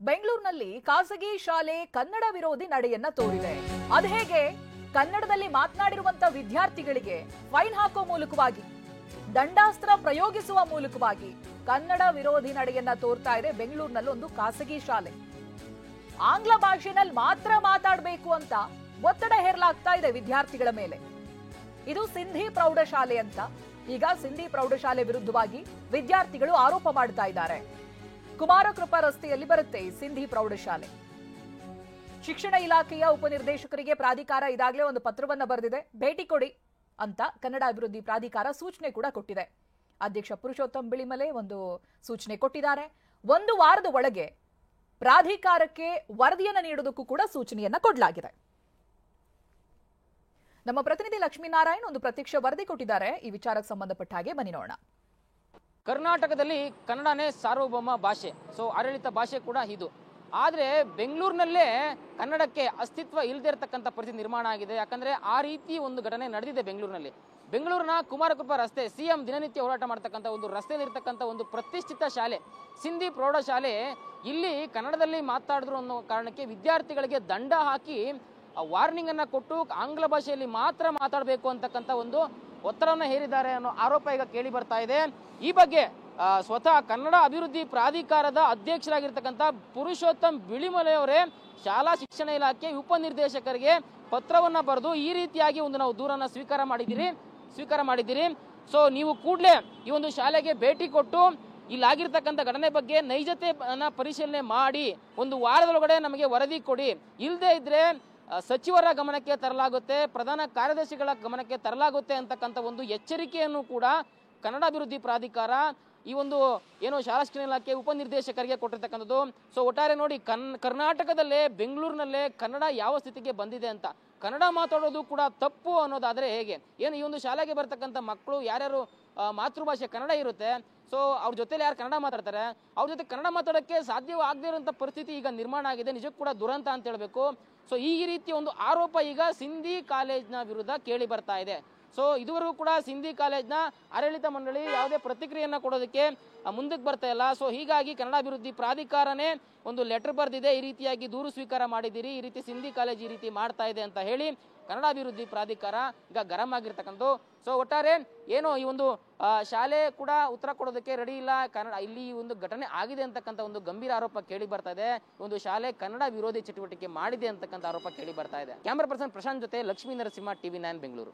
ಬೆಂಗಳೂರಿನಲ್ಲಿ ಖಾಸಗಿ ಶಾಲೆ ಕನ್ನಡ ವಿರೋಧಿ ನಡೆಯನ್ನ ತೋರಿದೆ. ಅದು ಹೇಗೆ? ಕನ್ನಡದಲ್ಲಿ ಮಾತನಾಡಿರುವಂತ ವಿದ್ಯಾರ್ಥಿಗಳಿಗೆ ಫೈನ್ ಹಾಕೋ ಮೂಲಕವಾಗಿ, ದಂಡಾಸ್ತ್ರ ಪ್ರಯೋಗಿಸುವ ಮೂಲಕವಾಗಿ ಕನ್ನಡ ವಿರೋಧಿ ನಡೆಯನ್ನ ತೋರ್ತಾ ಇದೆ ಬೆಂಗಳೂರಿನಲ್ಲಿ ಒಂದು ಖಾಸಗಿ ಶಾಲೆ. ಆಂಗ್ಲ ಭಾಷೆನಲ್ಲಿ ಮಾತ್ರ ಮಾತಾಡಬೇಕು ಅಂತ ಒತ್ತಡ ಹೇರಲಾಗ್ತಾ ಇದೆ ವಿದ್ಯಾರ್ಥಿಗಳ ಮೇಲೆ. ಇದು ಸಿಂಧಿ ಪ್ರೌಢಶಾಲೆ ಅಂತ. ಈಗ ಸಿಂಧಿ ಪ್ರೌಢಶಾಲೆ ವಿರುದ್ಧವಾಗಿ ವಿದ್ಯಾರ್ಥಿಗಳು ಆರೋಪ ಮಾಡ್ತಾ ಇದ್ದಾರೆ. ಕುಮಾರಕೃಪಾ ರಸ್ತೆಯಲ್ಲಿ ಬರುತ್ತೆ ಈ ಸಿಂಧಿ ಪ್ರೌಢಶಾಲೆ. ಶಿಕ್ಷಣ ಇಲಾಖೆಯ ಉಪನಿರ್ದೇಶಕರಿಗೆ ಪ್ರಾಧಿಕಾರ ಇದಾಗಲೇ ಒಂದು ಪತ್ರವನ್ನ ಬರೆದಿದೆ. ಭೇಟಿ ಕೊಡಿ ಅಂತ ಕನ್ನಡ ಅಭಿವೃದ್ಧಿ ಪ್ರಾಧಿಕಾರ ಸೂಚನೆ ಕೂಡ ಕೊಟ್ಟಿದೆ. ಅಧ್ಯಕ್ಷ ಪುರುಷೋತ್ತಮ್ ಬಿಳಿಮಲೆ ಒಂದು ಸೂಚನೆ ಕೊಟ್ಟಿದ್ದಾರೆ. 1 ವಾರದ ಒಳಗೆ ಪ್ರಾಧಿಕಾರಕ್ಕೆ ವರದಿಯನ್ನು ನೀಡುವುದಕ್ಕೂ ಕೂಡ ಸೂಚನೆಯನ್ನ ಕೊಡಲಾಗಿದೆ. ನಮ್ಮ ಪ್ರತಿನಿಧಿ ಲಕ್ಷ್ಮೀನಾರಾಯಣ್ ಒಂದು ಪ್ರತ್ಯಕ್ಷ ವರದಿ ಕೊಟ್ಟಿದ್ದಾರೆ ಈ ವಿಚಾರಕ್ಕೆ ಸಂಬಂಧಪಟ್ಟ ಹಾಗೆ. ಬನ್ನಿ ನೋಡೋಣ. ಕರ್ನಾಟಕದಲ್ಲಿ ಕನ್ನಡನೇ ಸಾರ್ವಭೌಮ ಭಾಷೆ, ಆಡಳಿತ ಭಾಷೆ ಕೂಡ ಇದು. ಆದರೆ ಬೆಂಗಳೂರಿನಲ್ಲೇ ಕನ್ನಡಕ್ಕೆ ಅಸ್ತಿತ್ವ ಇಲ್ಲದೆ ಇರತಕ್ಕಂಥ ಪರಿಸ್ಥಿತಿ ನಿರ್ಮಾಣ ಆಗಿದೆ. ಯಾಕಂದ್ರೆ ಆ ರೀತಿ ಒಂದು ಘಟನೆ ನಡೆದಿದೆ ಬೆಂಗಳೂರಿನಲ್ಲಿ. ಬೆಂಗಳೂರಿನ ಕುಮಾರಕೃಪಾ ರಸ್ತೆ, ಸಿಎಂ ದಿನನಿತ್ಯ ಹೋರಾಟ ಮಾಡ್ತಕ್ಕಂಥ ಒಂದು ರಸ್ತೆಯಲ್ಲಿರ್ತಕ್ಕಂಥ ಒಂದು ಪ್ರತಿಷ್ಠಿತ ಶಾಲೆ ಸಿಂಧಿ ಪ್ರೌಢಶಾಲೆ. ಇಲ್ಲಿ ಕನ್ನಡದಲ್ಲಿ ಮಾತಾಡಿದ್ರು ಅನ್ನೋ ಕಾರಣಕ್ಕೆ ವಿದ್ಯಾರ್ಥಿಗಳಿಗೆ ದಂಡ ಹಾಕಿ ವಾರ್ನಿಂಗ್ ಅನ್ನ ಕೊಟ್ಟು ಆಂಗ್ಲ ಭಾಷೆಯಲ್ಲಿ ಮಾತ್ರ ಮಾತಾಡಬೇಕು ಅಂತಕ್ಕಂಥ ಒಂದು ಒತ್ತಡವನ್ನು ಹೇರಿದ್ದಾರೆ ಅನ್ನೋ ಆರೋಪ ಈಗ ಕೇಳಿ ಬರ್ತಾ ಇದೆ. ಈ ಬಗ್ಗೆ ಸ್ವತಃ ಕನ್ನಡ ಅಭಿವೃದ್ಧಿ ಪ್ರಾಧಿಕಾರದ ಅಧ್ಯಕ್ಷರಾಗಿರ್ತಕ್ಕಂಥ ಪುರುಷೋತ್ತಮ್ ಬಿಳಿಮಲೆ ಅವರೇ ಶಾಲಾ ಶಿಕ್ಷಣ ಇಲಾಖೆ ಉಪನಿರ್ದೇಶಕರಿಗೆ ಪತ್ರವನ್ನ ಬರೆದು ಈ ರೀತಿಯಾಗಿ ಒಂದು ನಾವು ದೂರನ್ನ ಸ್ವೀಕಾರ ಮಾಡಿದ್ದೀರಿ. ಸೊ ನೀವು ಕೂಡಲೇ ಈ ಒಂದು ಶಾಲೆಗೆ ಭೇಟಿ ಕೊಟ್ಟು ಇಲ್ಲಾಗಿರ್ತಕ್ಕಂಥ ಘಟನೆ ಬಗ್ಗೆ ನೈಜತೆಯನ್ನ ಪರಿಶೀಲನೆ ಮಾಡಿ 1 ವಾರದೊಳಗಡೆ ನಮಗೆ ವರದಿ ಕೊಡಿ. ಇಲ್ಲದೆ ಇದ್ರೆ ಸಚಿವರ ಗಮನಕ್ಕೆ ತರಲಾಗುತ್ತೆ, ಪ್ರಧಾನ ಕಾರ್ಯದರ್ಶಿಗಳ ಗಮನಕ್ಕೆ ತರಲಾಗುತ್ತೆ ಅಂತಕ್ಕಂಥ ಒಂದು ಎಚ್ಚರಿಕೆಯನ್ನು ಕೂಡ ಕನ್ನಡ ಅಭಿವೃದ್ಧಿ ಪ್ರಾಧಿಕಾರ ಈ ಒಂದು ಏನು ಶಾಲಾ ಶಿಕ್ಷಣ ಇಲಾಖೆ ಉಪನಿರ್ದೇಶಕರಿಗೆ ಕೊಟ್ಟಿರ್ತಕ್ಕಂಥದ್ದು. ಸೊ ಒಟ್ಟಾರೆ ನೋಡಿ, ಕರ್ನಾಟಕದಲ್ಲೇ ಬೆಂಗಳೂರಿನಲ್ಲೇ ಕನ್ನಡ ಯಾವ ಸ್ಥಿತಿಗೆ ಬಂದಿದೆ ಅಂತ. ಕನ್ನಡ ಮಾತಾಡೋದು ಕೂಡ ತಪ್ಪು ಅನ್ನೋದಾದ್ರೆ ಹೇಗೆ? ಏನು ಈ ಒಂದು ಶಾಲೆಗೆ ಬರ್ತಕ್ಕಂಥ ಮಕ್ಕಳು ಯಾರ್ಯಾರು ಮಾತೃಭಾಷೆ ಕನ್ನಡ ಇರುತ್ತೆ, ಸೊ ಅವ್ರ ಜೊತೆಲಿ ಯಾರು ಕನ್ನಡ ಮಾತಾಡ್ತಾರೆ, ಅವ್ರ ಜೊತೆ ಕನ್ನಡ ಮಾತಾಡೋಕ್ಕೆ ಸಾಧ್ಯವಾಗದೇ ಇರುವಂಥ ಪರಿಸ್ಥಿತಿ ಈಗ ನಿರ್ಮಾಣ ಆಗಿದೆ. ನಿಜಕ್ಕೂ ಕೂಡ ದುರಂತ ಅಂತ ಹೇಳ್ಬೇಕು. ಸೊ ಈ ರೀತಿಯ ಒಂದು ಆರೋಪ ಈಗ ಸಿಂಧಿ ಕಾಲೇಜ್ನ ವಿರುದ್ಧ ಕೇಳಿ ಬರ್ತಾ ಇದೆ. ಸೊ ಇದುವರೆಗೂ ಕೂಡ ಸಿಂಧಿ ಕಾಲೇಜ್ನ ಆಡಳಿತ ಮಂಡಳಿ ಯಾವುದೇ ಪ್ರತಿಕ್ರಿಯೆಯನ್ನ ಕೊಡೋದಕ್ಕೆ ಮುಂದಕ್ಕೆ ಬರ್ತಾ ಇಲ್ಲ. ಸೊ ಹೀಗಾಗಿ ಕನ್ನಡ ಅಭಿವೃದ್ಧಿ ಪ್ರಾಧಿಕಾರನೇ ಒಂದು ಲೆಟರ್ ಬರೆದಿದೆ, ಈ ರೀತಿಯಾಗಿ ದೂರು ಸ್ವೀಕಾರ ಮಾಡಿದ್ದೀರಿ, ಈ ರೀತಿ ಸಿಂಧಿ ಕಾಲೇಜ್ ಈ ರೀತಿ ಮಾಡ್ತಾ ಇದೆ ಅಂತ ಹೇಳಿ ಕನ್ನಡ ಅಭಿವೃದ್ಧಿ ಪ್ರಾಧಿಕಾರ ಈಗ ಗರಂ ಆಗಿರ್ತಕ್ಕಂಥದ್ದು. ಸೊ ಒಟ್ಟಾರೆ ಏನೋ ಈ ಒಂದು ಶಾಲೆ ಕೂಡ ಉತ್ತರ ಕೊಡೋದಕ್ಕೆ ರೆಡಿ ಇಲ್ಲ. ಕನ್ನಡ ಇಲ್ಲಿ ಒಂದು ಘಟನೆ ಆಗಿದೆ ಅಂತಕ್ಕಂಥ ಒಂದು ಗಂಭೀರ ಆರೋಪ ಕೇಳಿ ಬರ್ತಾ ಇದೆ. ಒಂದು ಶಾಲೆ ಕನ್ನಡ ವಿರೋಧಿ ಚಟುವಟಿಕೆ ಮಾಡಿದೆ ಅಂತಕ್ಕಂಥ ಆರೋಪ ಕೇಳಿ ಬರ್ತಾ ಇದೆ. ಕ್ಯಾಮರಾ ಪರ್ಸನ್ ಪ್ರಶಾಂತ್ ಜೊತೆ ಲಕ್ಷ್ಮೀ ನರಸಿಂಹ, TV9 ಬೆಂಗಳೂರು.